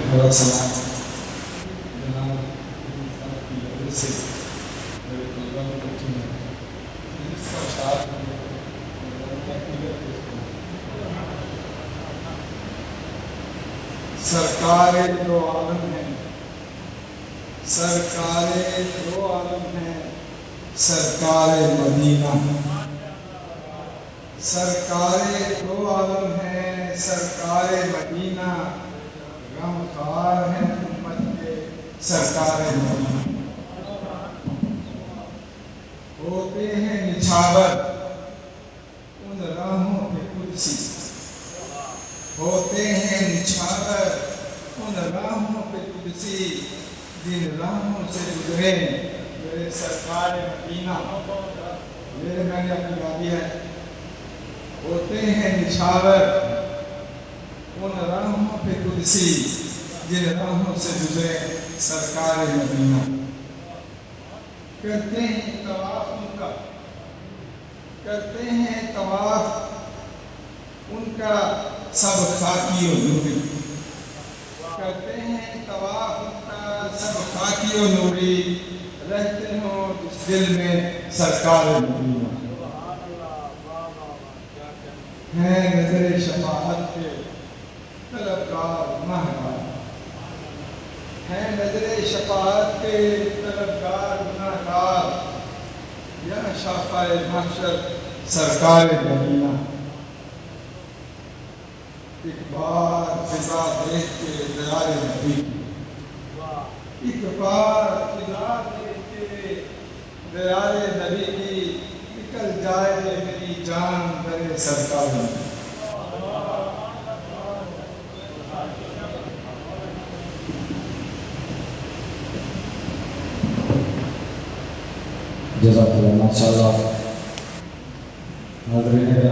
میرا سلام جناب کی وجہ سے میرے طلبا میں بچے ہیں جس کا اشعار سرکار دو عالم ہیں، سرکار دو عالم ہیں، سرکار مدینہ، سرکار دو عالم ہیں، سرکار مدینہ، غمخوار ہیں امت کے سرکار مدینہ۔ ہوتے ہیں نچھاور ان راہوں پہ قدسی، ہوتے ہیں نچھاور ان راہوں پہ قدسی، جن راہوں سے گزرے میرے سرکار مدینہ۔ میرے میں نے اپنی گاڑی ہے، ہوتے ہیں نچھاور ان راہوں پہ قدسی، جن راہوں سے گزرے سرکار مدینہ۔ کرتے ہیں طواف ان کا، کرتے ہیں طواف ان کا سب خاکی و نوری، کرتے ہیں طواف ان کا سب خاکی و نوری، رہتے ہوں جس دل میں سرکار مدینہ۔ ہیں نظر شفاعت کے طلبگار ماہگار، ہیں نظر شفاعت کے طلبگار گناہگار، یا شافع محشر سرکار مدینہ۔ ایک بار فضا دیکھ کے دیار نبی کی، ایک بار فضا دیکھ کے دیار نبی کی، نکل جائے میری جان در سرکار نبی۔ جزاک اللہ، ماشاء اللہ۔ حاضرین